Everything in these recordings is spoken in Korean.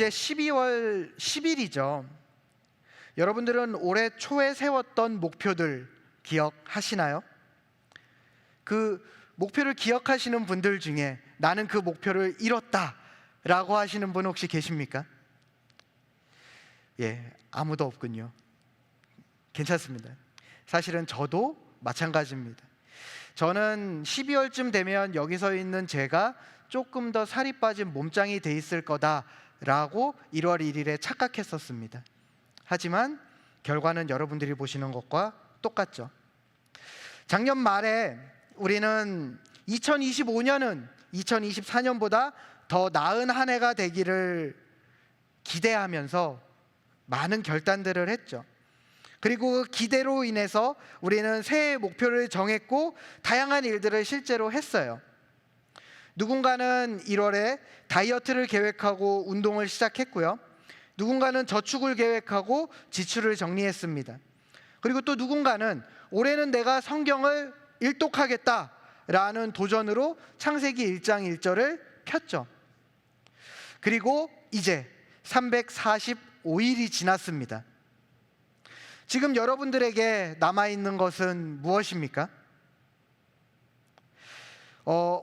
이제 12월 10일이죠. 여러분들은 올해 초에 세웠던 목표들 기억하시나요? 그 목표를 기억하시는 분들 중에 나는 그 목표를 이뤘다 라고 하시는 분 혹시 계십니까? 아무도 없군요. 괜찮습니다. 사실은 저도 마찬가지입니다. 저는 12월쯤 되면 여기 서 있는 제가 조금 더 살이 빠진 몸짱이 돼 있을 거다라고 1월 1일에 착각했었습니다. 하지만 결과는 여러분들이 보시는 것과 똑같죠. 작년 말에 우리는 2025년은 2024년보다 더 나은 한 해가 되기를 기대하면서 많은 결단들을 했죠. 그리고 그 기대로 인해서 우리는 새해 목표를 정했고 다양한 일들을 실제로 했어요. 누군가는 1월에 다이어트를 계획하고 운동을 시작했고요. 누군가는 저축을 계획하고 지출을 정리했습니다. 그리고 또 누군가는 올해는 내가 성경을 일독하겠다라는 도전으로 창세기 1장 1절을 폈죠. 그리고 이제 345일이 지났습니다. 지금 여러분들에게 남아있는 것은 무엇입니까?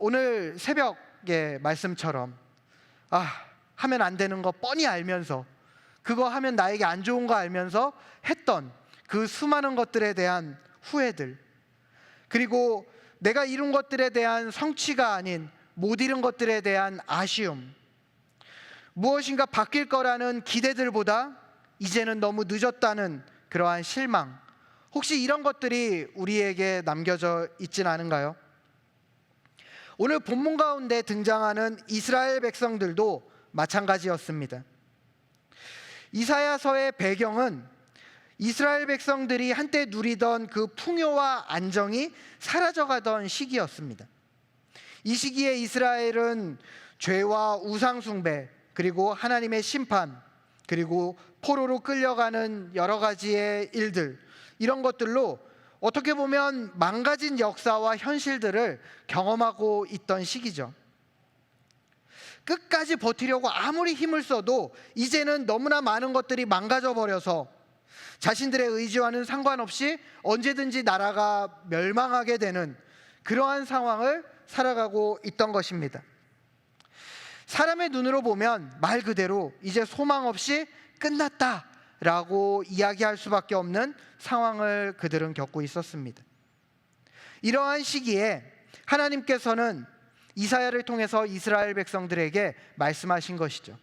오늘 새벽의 말씀처럼 하면 안 되는 거 뻔히 알면서, 그거 하면 나에게 안 좋은 거 알면서 했던 그 수많은 것들에 대한 후회들, 그리고 내가 이룬 것들에 대한 성취가 아닌 못 이룬 것들에 대한 아쉬움, 무엇인가 바뀔 거라는 기대들보다 이제는 너무 늦었다는 그러한 실망, 혹시 이런 것들이 우리에게 남겨져 있진 않은가요? 오늘 본문 가운데 등장하는 이스라엘 백성들도 마찬가지였습니다. 이사야서의 배경은 이스라엘 백성들이 한때 누리던 그 풍요와 안정이 사라져가던 시기였습니다. 이 시기에 이스라엘은 죄와 우상 숭배, 그리고 하나님의 심판, 그리고 포로로 끌려가는 여러 가지의 일들, 이런 것들로 어떻게 보면 망가진 역사와 현실들을 경험하고 있던 시기죠. 끝까지 버티려고 아무리 힘을 써도 이제는 너무나 많은 것들이 망가져 버려서 자신들의 의지와는 상관없이 언제든지 나라가 멸망하게 되는 그러한 상황을 살아가고 있던 것입니다. 사람의 눈으로 보면 말 그대로 이제 소망 없이 끝났다라고 이야기할 수밖에 없는 상황을 그들은 겪고 있었습니다. 이러한 시기에 하나님께서는 이사야를 통해서 이스라엘 백성들에게 말씀하신 것이죠.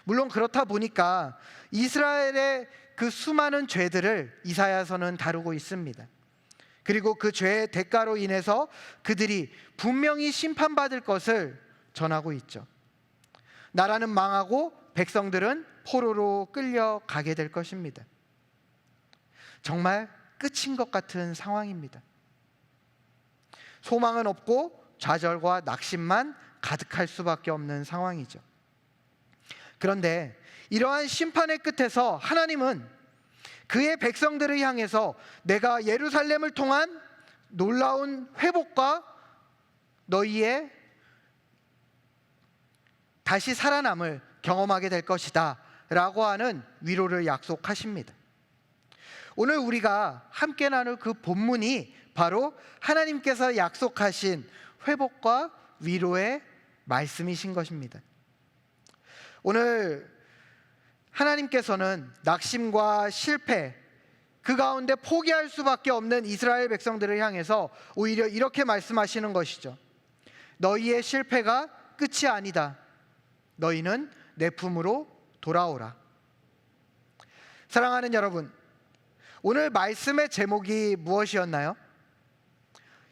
물론 그렇다 보니까 이스라엘의 그 수많은 죄들을 이사야서는 다루고 있습니다. 그리고 그 죄의 대가로 인해서 그들이 분명히 심판받을 것을 전하고 있죠. 나라는 망하고 백성들은 포로로 끌려가게 될 것입니다. 정말 끝인 것 같은 상황입니다. 소망은 없고 좌절과 낙심만 가득할 수밖에 없는 상황이죠. 그런데 이러한 심판의 끝에서 하나님은 그의 백성들을 향해서 내가 예루살렘을 통한 놀라운 회복과 너희의 다시 살아남을 경험하게 될 것이다 라고 하는 위로를 약속하십니다. 오늘 우리가 함께 나눌 그 본문이 바로 하나님께서 약속하신 회복과 위로의 말씀이신 것입니다. 오늘 하나님께서는 낙심과 실패, 그 가운데 포기할 수밖에 없는 이스라엘 백성들을 향해서 오히려 이렇게 말씀하시는 것이죠. 너희의 실패가 끝이 아니다. 너희는 내 품으로 돌아오라. 사랑하는 여러분, 오늘 말씀의 제목이 무엇이었나요?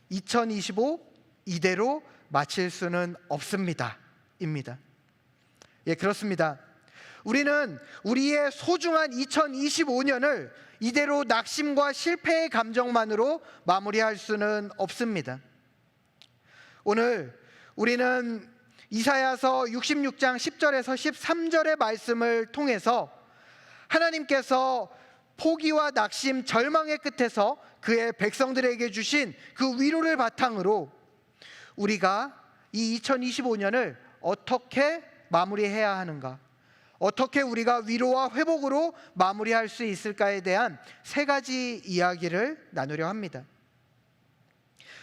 2025 이대로 마칠 수는 없습니다 입니다. 그렇습니다. 우리는 우리의 소중한 2025년을 이대로 낙심과 실패의 감정만으로 마무리할 수는 없습니다. 오늘 우리는 이사야서 66장 10절에서 13절의 말씀을 통해서 하나님께서 포기와 낙심, 절망의 끝에서 그의 백성들에게 주신 그 위로를 바탕으로 우리가 이 2025년을 어떻게 마무리해야 하는가? 어떻게 우리가 위로와 회복으로 마무리할 수 있을까에 대한 세 가지 이야기를 나누려 합니다.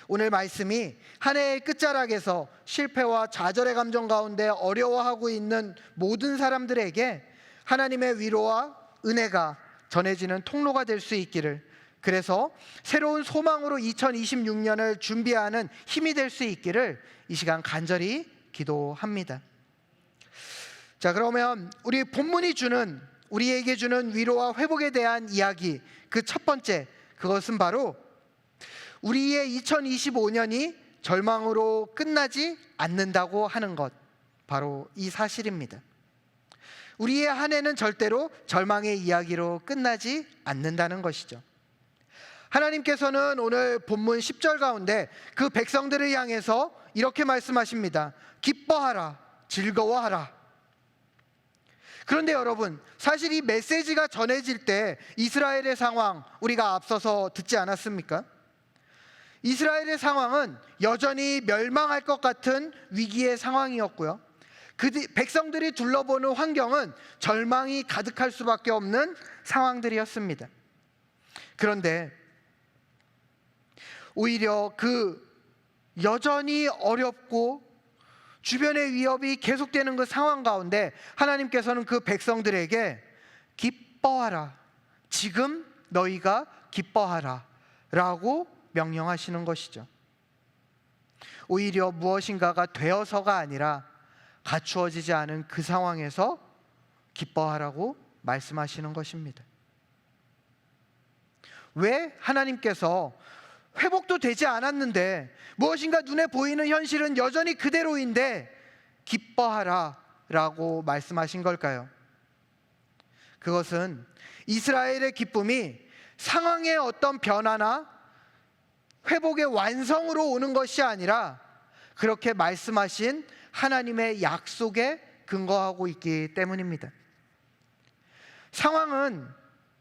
오늘 말씀이 한 해의 끝자락에서 실패와 좌절의 감정 가운데 어려워하고 있는 모든 사람들에게 하나님의 위로와 은혜가 전해지는 통로가 될 수 있기를, 그래서 새로운 소망으로 2026년을 준비하는 힘이 될 수 있기를 이 시간 간절히 기도합니다. 자, 그러면 우리 본문이 우리에게 주는 위로와 회복에 대한 이야기, 그 첫 번째, 그것은 바로 우리의 2025년이 절망으로 끝나지 않는다고 하는 것, 바로 이 사실입니다. 우리의 한 해는 절대로 절망의 이야기로 끝나지 않는다는 것이죠. 하나님께서는 오늘 본문 10절 가운데 그 백성들을 향해서 이렇게 말씀하십니다. 기뻐하라, 즐거워하라. 그런데 여러분, 사실 이 메시지가 전해질 때 이스라엘의 상황 우리가 앞서서 듣지 않았습니까? 이스라엘의 상황은 여전히 멸망할 것 같은 위기의 상황이었고요, 그 백성들이 둘러보는 환경은 절망이 가득할 수밖에 없는 상황들이었습니다. 그런데 오히려 그 여전히 어렵고 주변의 위협이 계속되는 그 상황 가운데 하나님께서는 그 백성들에게 기뻐하라, 지금 너희가 기뻐하라 라고 명령하시는 것이죠. 오히려 무엇인가가 되어서가 아니라 갖추어지지 않은 그 상황에서 기뻐하라고 말씀하시는 것입니다. 왜 하나님께서 회복도 되지 않았는데, 무엇인가 눈에 보이는 현실은 여전히 그대로인데 기뻐하라 라고 말씀하신 걸까요? 그것은 이스라엘의 기쁨이 상황의 어떤 변화나 회복의 완성으로 오는 것이 아니라 그렇게 말씀하신 하나님의 약속에 근거하고 있기 때문입니다. 상황은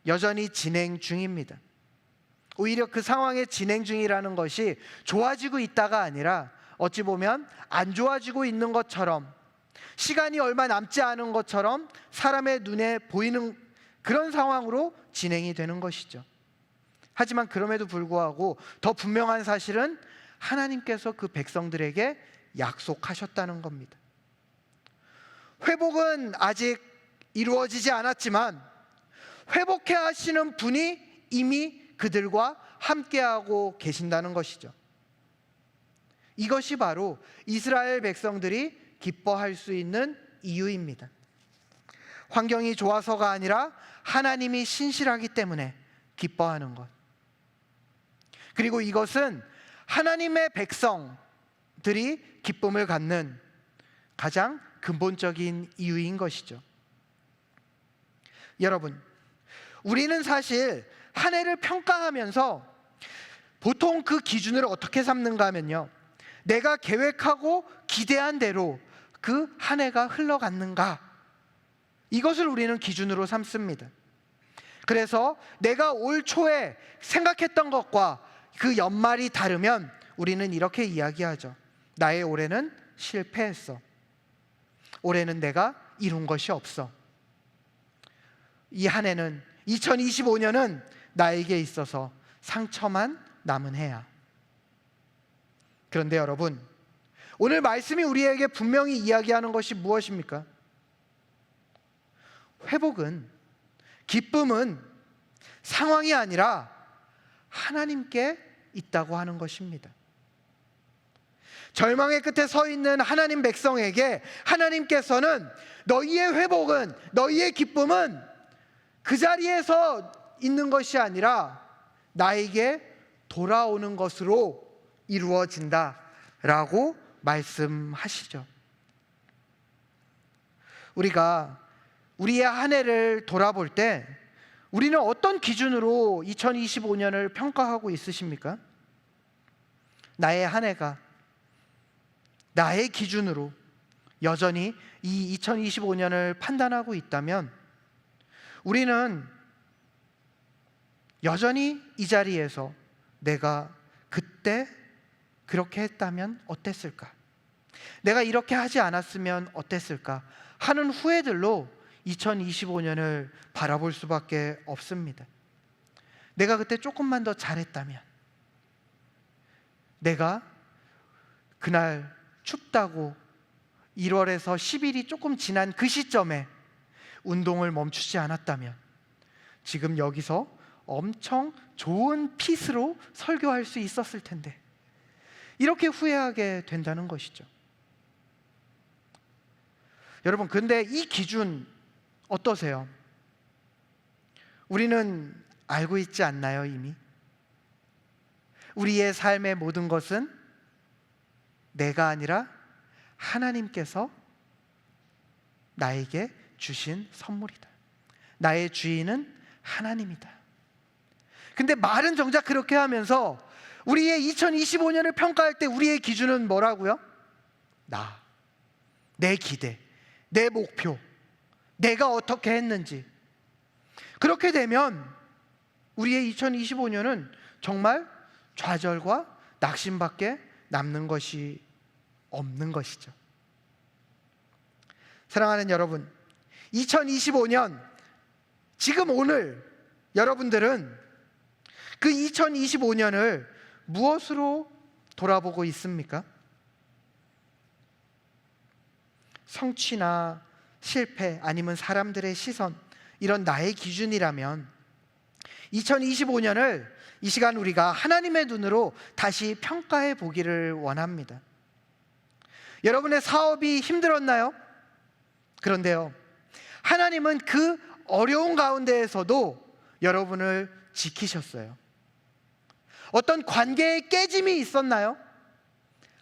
여전히 진행 중입니다. 오히려 그 상황의 진행 중이라는 것이 좋아지고 있다가 아니라 어찌 보면 안 좋아지고 있는 것처럼, 시간이 얼마 남지 않은 것처럼 사람의 눈에 보이는 그런 상황으로 진행이 되는 것이죠. 하지만 그럼에도 불구하고 더 분명한 사실은 하나님께서 그 백성들에게 약속하셨다는 겁니다. 회복은 아직 이루어지지 않았지만 회복해 하시는 분이 이미 그들과 함께하고 계신다는 것이죠. 이것이 바로 이스라엘 백성들이 기뻐할 수 있는 이유입니다. 환경이 좋아서가 아니라 하나님이 신실하기 때문에 기뻐하는 것. 그리고 이것은 하나님의 백성들이 기쁨을 갖는 가장 근본적인 이유인 것이죠. 여러분, 우리는 사실 한 해를 평가하면서 보통 그 기준을 어떻게 삼는가 하면요, 내가 계획하고 기대한 대로 그 한 해가 흘러갔는가, 이것을 우리는 기준으로 삼습니다. 그래서 내가 올 초에 생각했던 것과 그 연말이 다르면 우리는 이렇게 이야기하죠. 나의 올해는 실패했어. 올해는 내가 이룬 것이 없어. 이 한 해는 2025년은 나에게 있어서 상처만 남은 해야. 그런데 여러분, 오늘 말씀이 우리에게 분명히 이야기하는 것이 무엇입니까? 회복은, 기쁨은 상황이 아니라 하나님께 있다고 하는 것입니다. 절망의 끝에 서 있는 하나님 백성에게 하나님께서는 너희의 회복은, 너희의 기쁨은 그 자리에서 있는 것이 아니라 나에게 돌아오는 것으로 이루어진다라고 말씀하시죠. 우리가 우리의 한 해를 돌아볼 때 우리는 어떤 기준으로 2025년을 평가하고 있으십니까? 나의 한 해가 나의 기준으로 여전히 이 2025년을 판단하고 있다면 우리는 여전히 이 자리에서 내가 그때 그렇게 했다면 어땠을까? 내가 이렇게 하지 않았으면 어땠을까 하는 후회들로 2025년을 바라볼 수밖에 없습니다. 내가 그때 조금만 더 잘했다면, 내가 그날 춥다고 1월에서 10일이 조금 지난 그 시점에 운동을 멈추지 않았다면 지금 여기서 엄청 좋은 핏으로 설교할 수 있었을 텐데, 이렇게 후회하게 된다는 것이죠. 여러분, 근데 이 기준 어떠세요? 우리는 알고 있지 않나요, 이미? 우리의 삶의 모든 것은 내가 아니라 하나님께서 나에게 주신 선물이다. 나의 주인은 하나님이다. 근데 말은 정작 그렇게 하면서 우리의 2025년을 평가할 때 우리의 기준은 뭐라고요? 내 기대, 내 목표, 내가 어떻게 했는지. 그렇게 되면 우리의 2025년은 정말 좌절과 낙심밖에 남는 것이 없는 것이죠. 사랑하는 여러분, 2025년, 지금 오늘 여러분들은 그 2025년을 무엇으로 돌아보고 있습니까? 성취나 실패, 아니면 사람들의 시선, 이런 나의 기준이라면 2025년을 이 시간 우리가 하나님의 눈으로 다시 평가해 보기를 원합니다. 여러분의 사업이 힘들었나요? 그런데요, 하나님은 그 어려운 가운데에서도 여러분을 지키셨어요. 어떤 관계의 깨짐이 있었나요?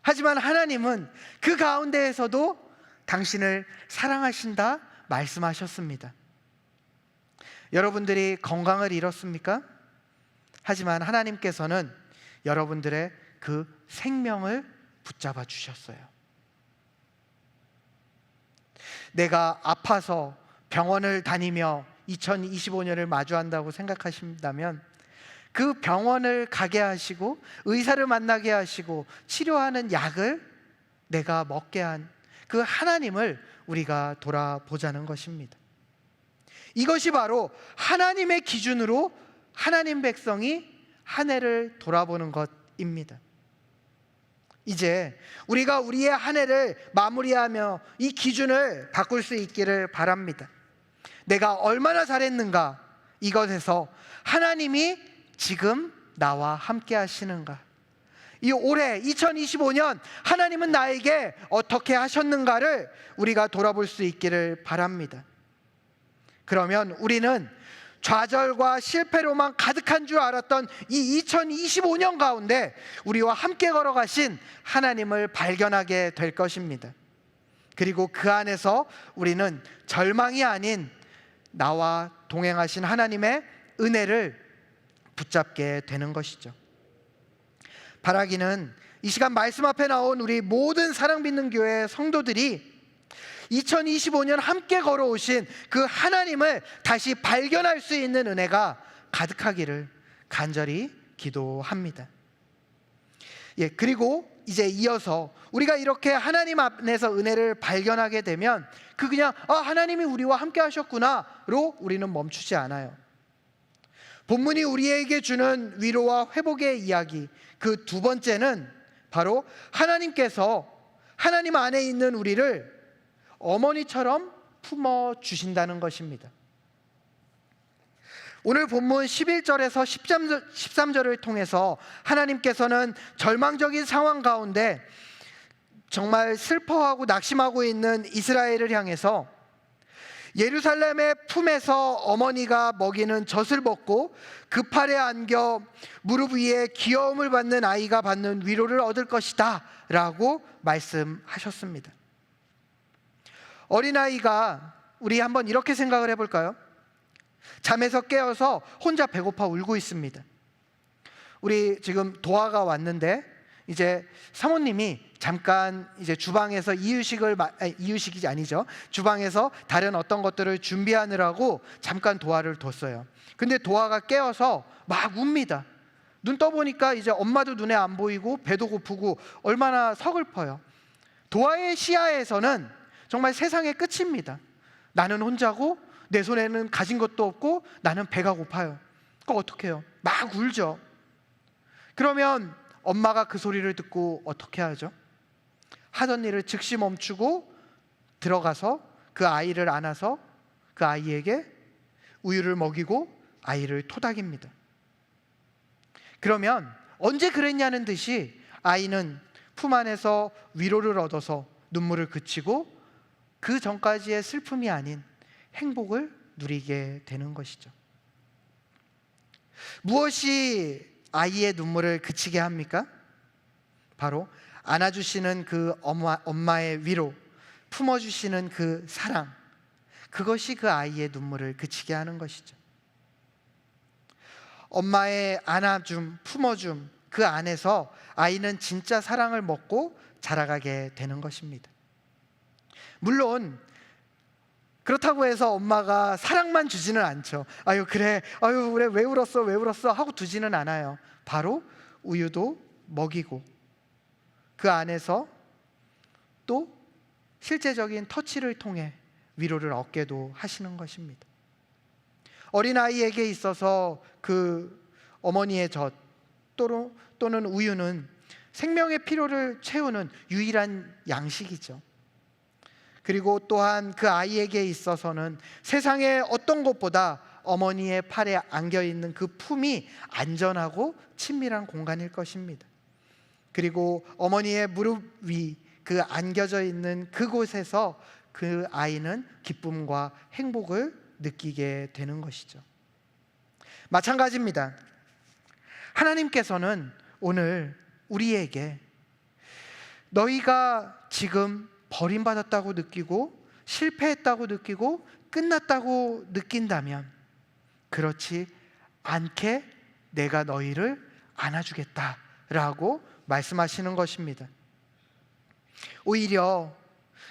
하지만 하나님은 그 가운데에서도 당신을 사랑하신다 말씀하셨습니다. 여러분들이 건강을 잃었습니까? 하지만 하나님께서는 여러분들의 그 생명을 붙잡아 주셨어요. 내가 아파서 병원을 다니며 2025년을 마주한다고 생각하신다면 그 병원을 가게 하시고 의사를 만나게 하시고 치료하는 약을 내가 먹게 한 그 하나님을 우리가 돌아보자는 것입니다. 이것이 바로 하나님의 기준으로 하나님 백성이 한 해를 돌아보는 것입니다. 이제 우리가 우리의 한 해를 마무리하며 이 기준을 바꿀 수 있기를 바랍니다. 내가 얼마나 잘했는가, 이것에서 하나님이 지금 나와 함께 하시는가, 이 올해 2025년 하나님은 나에게 어떻게 하셨는가를 우리가 돌아볼 수 있기를 바랍니다. 그러면 우리는 좌절과 실패로만 가득한 줄 알았던 이 2025년 가운데 우리와 함께 걸어가신 하나님을 발견하게 될 것입니다. 그리고 그 안에서 우리는 절망이 아닌 나와 동행하신 하나님의 은혜를 붙잡게 되는 것이죠. 바라기는 이 시간 말씀 앞에 나온 우리 모든 사랑받는 교회 성도들이 2025년 함께 걸어오신 그 하나님을 다시 발견할 수 있는 은혜가 가득하기를 간절히 기도합니다. 그리고 이제 이어서 우리가 이렇게 하나님 안에서 은혜를 발견하게 되면 그냥 하나님이 우리와 함께 하셨구나로 우리는 멈추지 않아요. 본문이 우리에게 주는 위로와 회복의 이야기, 그 두 번째는 바로 하나님께서 하나님 안에 있는 우리를 어머니처럼 품어주신다는 것입니다. 오늘 본문 11절에서 13절을 통해서 하나님께서는 절망적인 상황 가운데 정말 슬퍼하고 낙심하고 있는 이스라엘을 향해서 예루살렘의 품에서 어머니가 먹이는 젖을 먹고 그 팔에 안겨 무릎 위에 귀여움을 받는 아이가 받는 위로를 얻을 것이다 라고 말씀하셨습니다. 어린아이가, 우리 한번 이렇게 생각을 해볼까요? 잠에서 깨어서 혼자 배고파 울고 있습니다. 우리 지금 도화가 왔는데 이제 사모님이 잠깐 이제 주방에서 이유식이 아니죠. 주방에서 다른 어떤 것들을 준비하느라고 잠깐 도화를 뒀어요. 근데 도화가 깨어서 막 웁니다. 눈 떠보니까 이제 엄마도 눈에 안 보이고 배도 고프고 얼마나 서글퍼요. 도하의 시야에서는 정말 세상의 끝입니다. 나는 혼자고 내 손에는 가진 것도 없고 나는 배가 고파요. 그거 어떻게 해요? 막 울죠. 그러면 엄마가 그 소리를 듣고 어떻게 하죠? 하던 일을 즉시 멈추고 들어가서 그 아이를 안아서 그 아이에게 우유를 먹이고 아이를 토닥입니다. 그러면 언제 그랬냐는 듯이 아이는 품 안에서 위로를 얻어서 눈물을 그치고 그 전까지의 슬픔이 아닌 행복을 누리게 되는 것이죠. 무엇이 아이의 눈물을 그치게 합니까? 바로 안아주시는 그 엄마의 위로, 품어주시는 그 사랑, 그것이 그 아이의 눈물을 그치게 하는 것이죠. 엄마의 안아줌, 품어줌, 그 안에서 아이는 진짜 사랑을 먹고 자라가게 되는 것입니다. 물론 그렇다고 해서 엄마가 사랑만 주지는 않죠. 아유 그래, 아유 그래, 왜 울었어, 왜 울었어 하고 두지는 않아요. 바로 우유도 먹이고 그 안에서 또 실제적인 터치를 통해 위로를 얻게도 하시는 것입니다. 어린아이에게 있어서 그 어머니의 젖 또는 우유는 생명의 필요를 채우는 유일한 양식이죠. 그리고 또한 그 아이에게 있어서는 세상의 어떤 것보다 어머니의 팔에 안겨있는 그 품이 안전하고 친밀한 공간일 것입니다. 그리고 어머니의 무릎 위 그 안겨져 있는 그곳에서 그 아이는 기쁨과 행복을 느끼게 되는 것이죠. 마찬가지입니다. 하나님께서는 오늘 우리에게 너희가 지금 버림받았다고 느끼고 실패했다고 느끼고 끝났다고 느낀다면 그렇지 않게 내가 너희를 안아주겠다라고 말씀하시는 것입니다. 오히려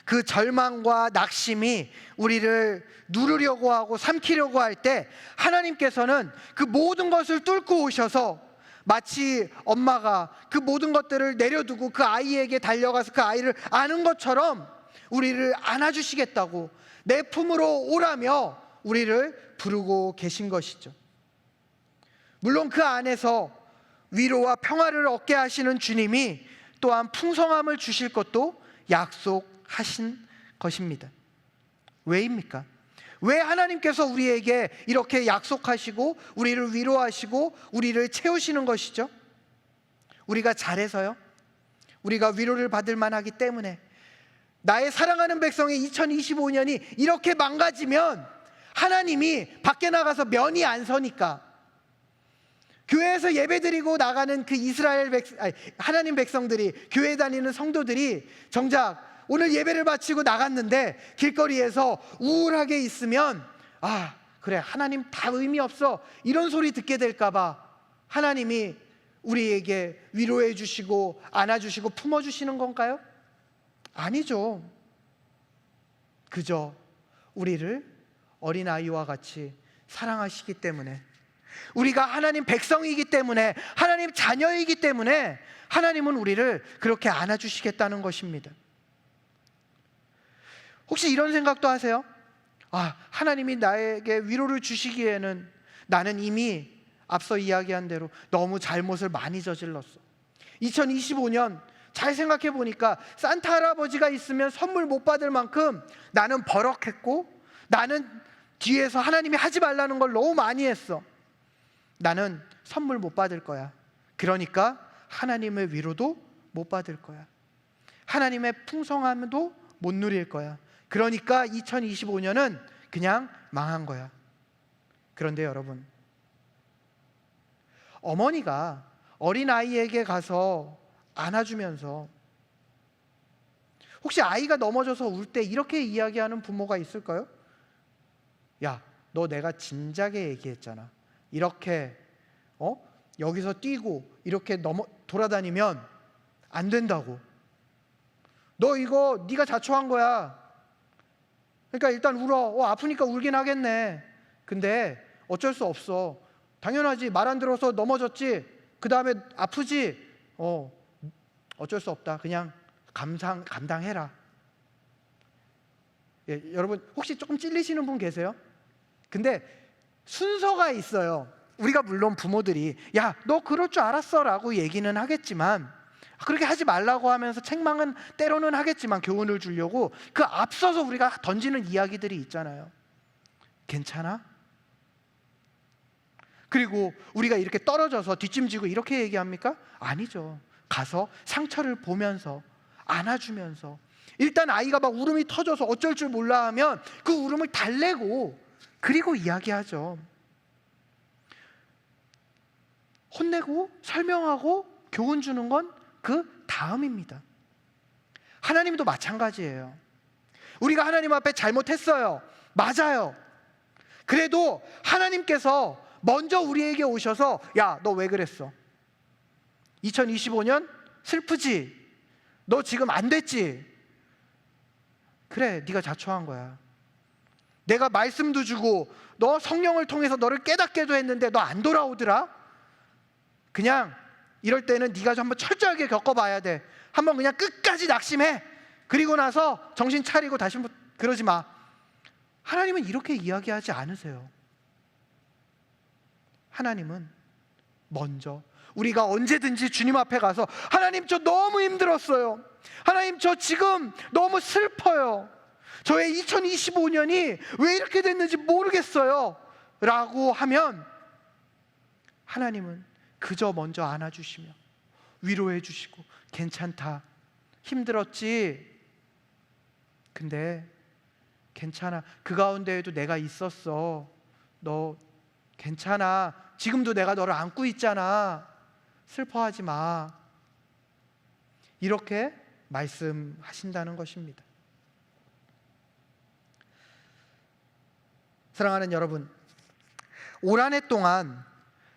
그 절망과 낙심이 우리를 누르려고 하고 삼키려고 할 때 하나님께서는 그 모든 것을 뚫고 오셔서 마치 엄마가 그 모든 것들을 내려두고 그 아이에게 달려가서 그 아이를 안은 것처럼 우리를 안아주시겠다고 내 품으로 오라며 우리를 부르고 계신 것이죠. 물론 그 안에서 위로와 평화를 얻게 하시는 주님이 또한 풍성함을 주실 것도 약속하신 것입니다. 왜입니까? 왜 하나님께서 우리에게 이렇게 약속하시고 우리를 위로하시고 우리를 채우시는 것이죠? 우리가 잘해서요? 우리가 위로를 받을 만하기 때문에 나의 사랑하는 백성의 2025년이 이렇게 망가지면 하나님이 밖에 나가서 면이 안 서니까 교회에서 예배드리고 나가는 그 하나님 백성들이 교회 다니는 성도들이 정작 오늘 예배를 마치고 나갔는데 길거리에서 우울하게 있으면 아 그래 하나님 다 의미 없어 이런 소리 듣게 될까 봐 하나님이 우리에게 위로해 주시고 안아주시고 품어주시는 건가요? 아니죠. 그저 우리를 어린아이와 같이 사랑하시기 때문에 우리가 하나님 백성이기 때문에 하나님 자녀이기 때문에 하나님은 우리를 그렇게 안아주시겠다는 것입니다. 혹시 이런 생각도 하세요? 아, 하나님이 나에게 위로를 주시기에는 나는 이미 앞서 이야기한 대로 너무 잘못을 많이 저질렀어. 2025년 잘 생각해 보니까 산타 할아버지가 있으면 선물 못 받을 만큼 나는 버럭했고 나는 뒤에서 하나님이 하지 말라는 걸 너무 많이 했어. 나는 선물 못 받을 거야. 그러니까 하나님의 위로도 못 받을 거야. 하나님의 풍성함도 못 누릴 거야. 그러니까 2025년은 그냥 망한 거야. 그런데 여러분, 어머니가 어린아이에게 가서 안아주면서 혹시 아이가 넘어져서 울 때 이렇게 이야기하는 부모가 있을까요? 야, 너 내가 진작에 얘기했잖아. 이렇게 여기서 뛰고 이렇게 돌아다니면 안 된다고. 너 이거 네가 자초한 거야. 그러니까 일단 울어. 아프니까 울긴 하겠네. 근데 어쩔 수 없어. 당연하지. 말 안 들어서 넘어졌지. 그 다음에 아프지. 어쩔 수 없다. 그냥 감당해라. 예, 여러분 혹시 조금 찔리시는 분 계세요? 근데 순서가 있어요. 우리가 물론 부모들이 야, 너 그럴 줄 알았어 라고 얘기는 하겠지만, 그렇게 하지 말라고 하면서 책망은 때로는 하겠지만, 교훈을 주려고 그 앞서서 우리가 던지는 이야기들이 있잖아요. 괜찮아? 그리고 우리가 이렇게 떨어져서 뒷짐지고 이렇게 얘기합니까? 아니죠. 가서 상처를 보면서 안아주면서, 일단 아이가 막 울음이 터져서 어쩔 줄 몰라 하면 그 울음을 달래고, 그리고 이야기하죠. 혼내고 설명하고 교훈 주는 건 그 다음입니다. 하나님도 마찬가지예요. 우리가 하나님 앞에 잘못했어요. 맞아요. 그래도 하나님께서 먼저 우리에게 오셔서 야, 너 왜 그랬어? 2025년 슬프지? 너 지금 안 됐지? 그래, 네가 자초한 거야. 내가 말씀도 주고 너 성령을 통해서 너를 깨닫게도 했는데 너 안 돌아오더라? 그냥 이럴 때는 네가 좀 한번 철저하게 겪어봐야 돼. 한번 그냥 끝까지 낙심해. 그리고 나서 정신 차리고 다시 한번 그러지 마. 하나님은 이렇게 이야기하지 않으세요. 하나님은 먼저 우리가 언제든지 주님 앞에 가서 하나님, 저 너무 힘들었어요. 하나님, 저 지금 너무 슬퍼요. 저의 2025년이 왜 이렇게 됐는지 모르겠어요 라고 하면 하나님은 그저 먼저 안아주시며 위로해 주시고, 괜찮다, 힘들었지, 근데 괜찮아, 그 가운데에도 내가 있었어, 너 괜찮아, 지금도 내가 너를 안고 있잖아, 슬퍼하지 마, 이렇게 말씀하신다는 것입니다. 사랑하는 여러분, 올 한 해 동안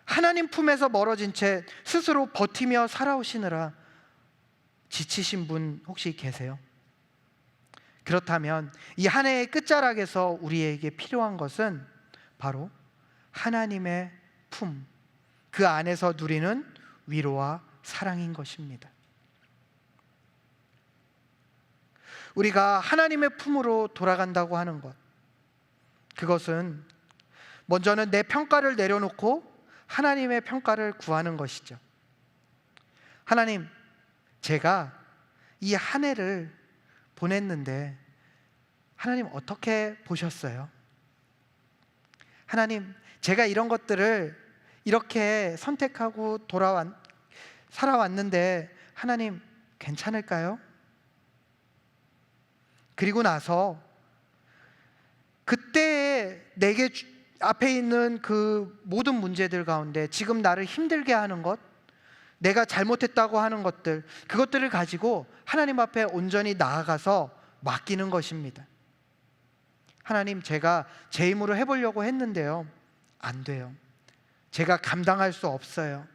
하나님 품에서 멀어진 채 스스로 버티며 살아오시느라 지치신 분 혹시 계세요? 그렇다면 이 한 해의 끝자락에서 우리에게 필요한 것은 바로 하나님의 품, 그 안에서 누리는 위로와 사랑인 것입니다. 우리가 하나님의 품으로 돌아간다고 하는 것, 그것은 먼저는 내 평가를 내려놓고 하나님의 평가를 구하는 것이죠. 하나님, 제가 이 한 해를 보냈는데 하나님 어떻게 보셨어요? 하나님, 제가 이런 것들을 이렇게 선택하고 살아왔는데 하나님 괜찮을까요? 그리고 나서 그때 내게 앞에 있는 그 모든 문제들 가운데 지금 나를 힘들게 하는 것, 내가 잘못했다고 하는 것들, 그것들을 가지고 하나님 앞에 온전히 나아가서 맡기는 것입니다. 하나님, 제가 제 힘으로 해보려고 했는데요, 안 돼요. 제가 감당할 수 없어요.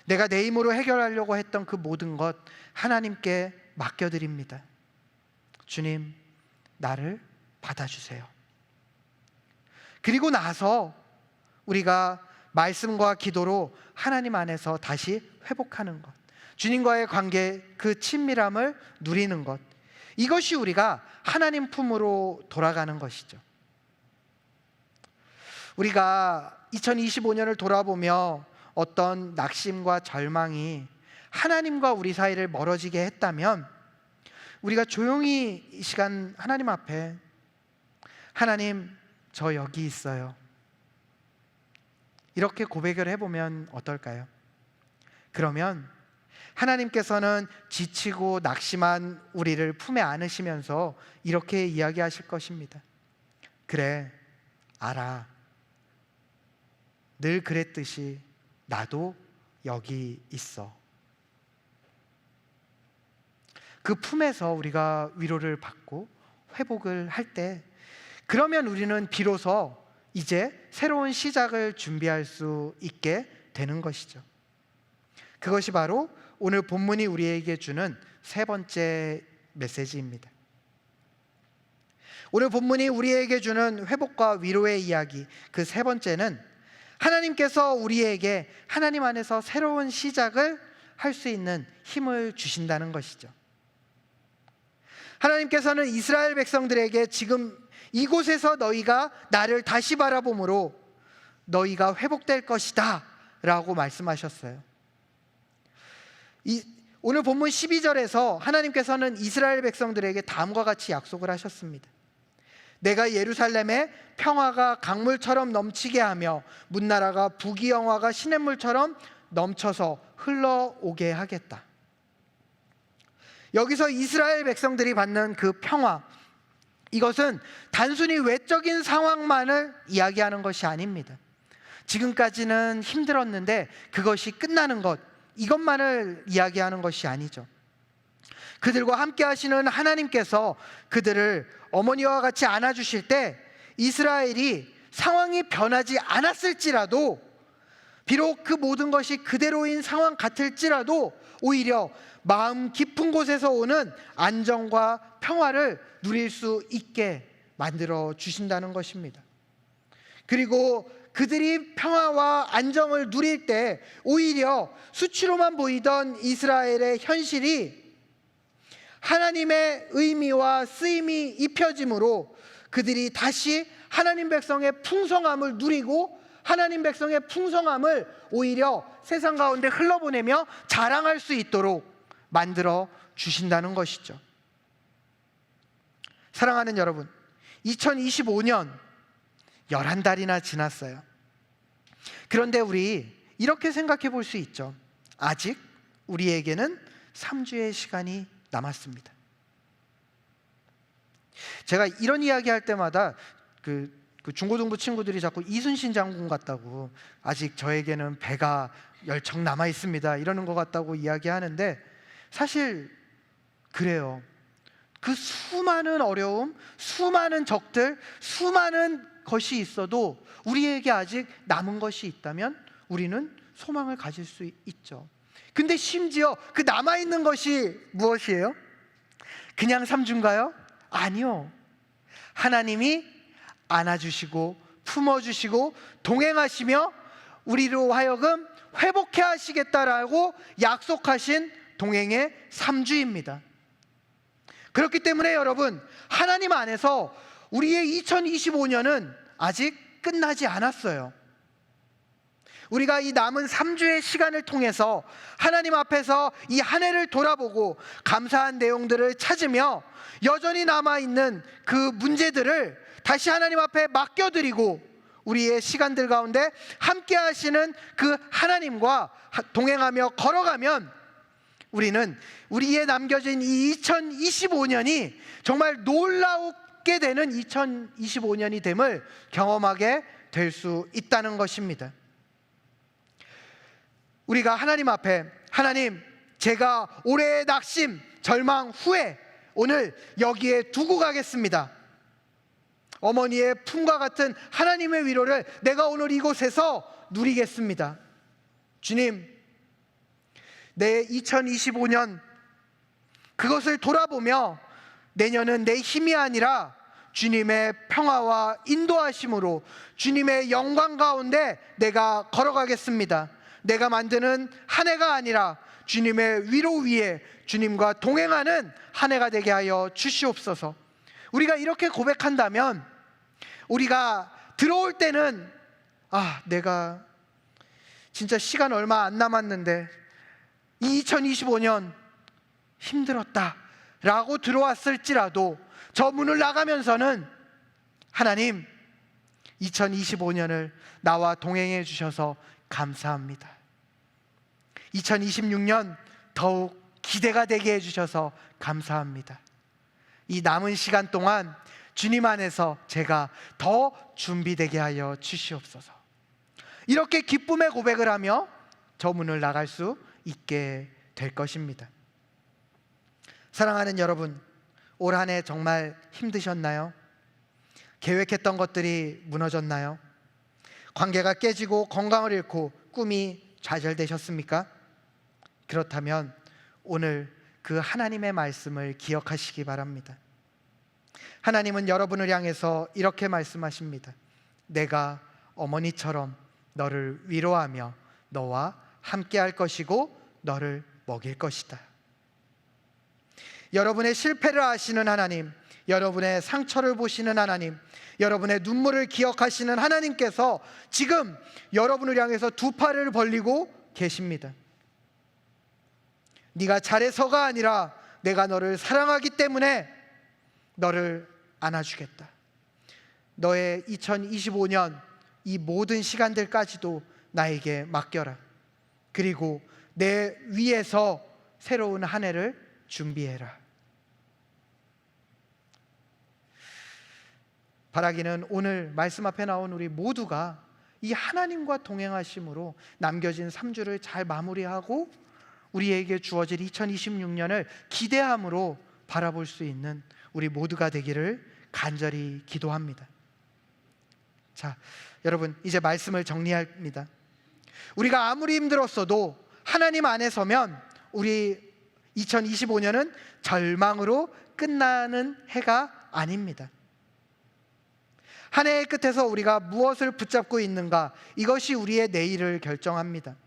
내가 내 힘으로 해결하려고 했던 그 모든 것 하나님께 맡겨드립니다. 주님, 나를 받아주세요. 그리고 나서 우리가 말씀과 기도로 하나님 안에서 다시 회복하는 것, 주님과의 관계, 그 친밀함을 누리는 것, 이것이 우리가 하나님 품으로 돌아가는 것이죠. 우리가 2025년을 돌아보며 어떤 낙심과 절망이 하나님과 우리 사이를 멀어지게 했다면, 우리가 조용히 이 시간 하나님 앞에 하나님, 저 여기 있어요, 이렇게 고백을 해보면 어떨까요? 그러면 하나님께서는 지치고 낙심한 우리를 품에 안으시면서 이렇게 이야기하실 것입니다. 그래, 알아. 늘 그랬듯이 나도 여기 있어. 그 품에서 우리가 위로를 받고 회복을 할 때, 그러면 우리는 비로소 이제 새로운 시작을 준비할 수 있게 되는 것이죠. 그것이 바로 오늘 본문이 우리에게 주는 세 번째 메시지입니다. 오늘 본문이 우리에게 주는 회복과 위로의 이야기, 그 세 번째는 하나님께서 우리에게 하나님 안에서 새로운 시작을 할 수 있는 힘을 주신다는 것이죠. 하나님께서는 이스라엘 백성들에게 지금 이곳에서 너희가 나를 다시 바라보므로 너희가 회복될 것이다 라고 말씀하셨어요. 오늘 본문 12절에서 하나님께서는 이스라엘 백성들에게 다음과 같이 약속을 하셨습니다. 내가 예루살렘에 평화가 강물처럼 넘치게 하며 문나라가 부귀영화가 시냇물처럼 넘쳐서 흘러오게 하겠다. 여기서 이스라엘 백성들이 받는 그 평화, 이것은 단순히 외적인 상황만을 이야기하는 것이 아닙니다. 지금까지는 힘들었는데 그것이 끝나는 것, 이것만을 이야기하는 것이 아니죠. 그들과 함께 하시는 하나님께서 그들을 어머니와 같이 안아주실 때 이스라엘이 상황이 변하지 않았을지라도, 비록 그 모든 것이 그대로인 상황 같을지라도 오히려 마음 깊은 곳에서 오는 안정과 평화를 누릴 수 있게 만들어 주신다는 것입니다. 그리고 그들이 평화와 안정을 누릴 때 오히려 수치로만 보이던 이스라엘의 현실이 하나님의 의미와 쓰임이 입혀짐으로 그들이 다시 하나님 백성의 풍성함을 누리고 하나님 백성의 풍성함을 오히려 세상 가운데 흘러보내며 자랑할 수 있도록 만들어 주신다는 것이죠. 사랑하는 여러분, 2025년 11달이나 지났어요. 그런데 우리 이렇게 생각해 볼 수 있죠. 아직 우리에게는 3주의 시간이 남았습니다. 제가 이런 이야기 할 때마다 그 중고등부 친구들이 자꾸 이순신 장군 같다고, 아직 저에게는 배가 열척 남아 있습니다 이러는 것 같다고 이야기하는데, 사실 그래요. 그 수많은 어려움, 수많은 적들, 수많은 것이 있어도 우리에게 아직 남은 것이 있다면 우리는 소망을 가질 수 있죠. 근데 심지어 그 남아있는 것이 무엇이에요? 그냥 3주인가요? 아니요. 하나님이 안아주시고 품어주시고 동행하시며 우리로 하여금 회복해 하시겠다라고 약속하신 동행의 3주입니다. 그렇기 때문에 여러분, 하나님 안에서 우리의 2025년은 아직 끝나지 않았어요. 우리가 이 남은 3주의 시간을 통해서 하나님 앞에서 이 한 해를 돌아보고 감사한 내용들을 찾으며 여전히 남아있는 그 문제들을 다시 하나님 앞에 맡겨드리고 우리의 시간들 가운데 함께 하시는 그 하나님과 동행하며 걸어가면 우리는 우리의 남겨진 이 2025년이 정말 놀랍게 되는 2025년이 됨을 경험하게 될 수 있다는 것입니다. 우리가 하나님 앞에, 하나님, 제가 올해의 낙심, 절망 후에 오늘 여기에 두고 가겠습니다. 어머니의 품과 같은 하나님의 위로를 내가 오늘 이곳에서 누리겠습니다. 주님, 내 2025년 그것을 돌아보며 내년은 내 힘이 아니라 주님의 평화와 인도하심으로 주님의 영광 가운데 내가 걸어가겠습니다. 내가 만드는 한 해가 아니라 주님의 위로 위에 주님과 동행하는 한 해가 되게 하여 주시옵소서. 우리가 이렇게 고백한다면 우리가 들어올 때는 내가 진짜 시간 얼마 안 남았는데 이 2025년 힘들었다 라고 들어왔을지라도 저 문을 나가면서는 하나님, 2025년을 나와 동행해 주셔서 감사합니다. 2026년 더욱 기대가 되게 해주셔서 감사합니다. 이 남은 시간 동안 주님 안에서 제가 더 준비되게 하여 주시옵소서. 이렇게 기쁨의 고백을 하며 저 문을 나갈 수 있게 될 것입니다. 사랑하는 여러분, 올 한 해 정말 힘드셨나요? 계획했던 것들이 무너졌나요? 관계가 깨지고 건강을 잃고 꿈이 좌절되셨습니까? 그렇다면 오늘 그 하나님의 말씀을 기억하시기 바랍니다. 하나님은 여러분을 향해서 이렇게 말씀하십니다. 내가 어머니처럼 너를 위로하며 너와 함께 할 것이고 너를 먹일 것이다. 여러분의 실패를 아시는 하나님, 여러분의 상처를 보시는 하나님, 여러분의 눈물을 기억하시는 하나님께서 지금 여러분을 향해서 두 팔을 벌리고 계십니다. 네가 잘해서가 아니라 내가 너를 사랑하기 때문에 너를 안아주겠다. 너의 2025년 이 모든 시간들까지도 나에게 맡겨라. 그리고 내 위에서 새로운 한 해를 준비해라. 바라기는 오늘 말씀 앞에 나온 우리 모두가 이 하나님과 동행하심으로 남겨진 3주를 잘 마무리하고 우리에게 주어질 2026년을 기대함으로 바라볼 수 있는 우리 모두가 되기를 간절히 기도합니다. 자, 여러분, 이제 말씀을 정리합니다. 우리가 아무리 힘들었어도 하나님 안에 서면 우리 2025년은 절망으로 끝나는 해가 아닙니다. 한 해의 끝에서 우리가 무엇을 붙잡고 있는가, 이것이 우리의 내일을 결정합니다.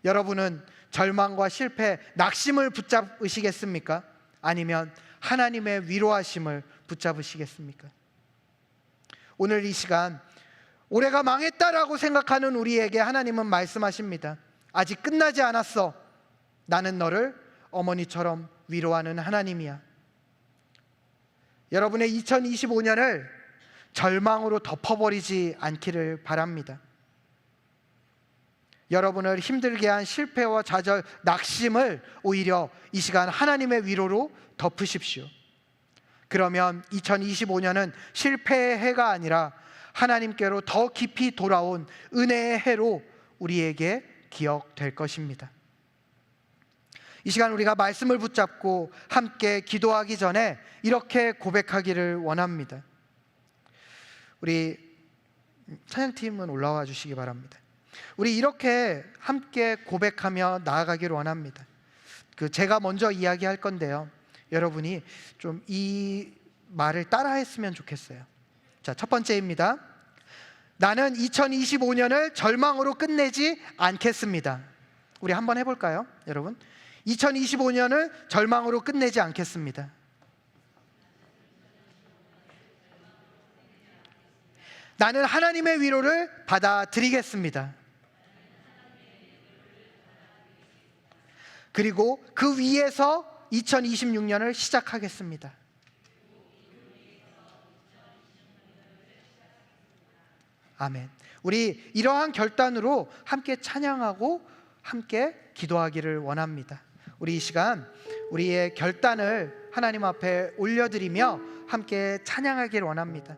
여러분은 절망과 실패, 낙심을 붙잡으시겠습니까? 아니면 하나님의 위로하심을 붙잡으시겠습니까? 오늘 이 시간 올해가 망했다라고 생각하는 우리에게 하나님은 말씀하십니다. 아직 끝나지 않았어. 나는 너를 어머니처럼 위로하는 하나님이야. 여러분의 2025년을 절망으로 덮어버리지 않기를 바랍니다. 여러분을 힘들게 한 실패와 좌절, 낙심을 오히려 이 시간 하나님의 위로로 덮으십시오. 그러면 2025년은 실패의 해가 아니라 하나님께로 더 깊이 돌아온 은혜의 해로 우리에게 기억될 것입니다. 이 시간 우리가 말씀을 붙잡고 함께 기도하기 전에 이렇게 고백하기를 원합니다. 우리 찬양팀은 올라와 주시기 바랍니다. 우리 이렇게 함께 고백하며 나아가기를 원합니다. 제가 먼저 이야기할 건데요, 여러분이 좀 이 말을 따라했으면 좋겠어요. 자, 첫 번째입니다. 나는 2025년을 절망으로 끝내지 않겠습니다. 우리 한번 해볼까요, 여러분? 2025년을 절망으로 끝내지 않겠습니다. 나는 하나님의 위로를 받아들이겠습니다. 그리고 그 위에서 2026년을 시작하겠습니다. 아멘. 우리 이러한 결단으로 함께 찬양하고 함께 기도하기를 원합니다. 우리 이 시간 우리의 결단을 하나님 앞에 올려드리며 함께 찬양하기를 원합니다.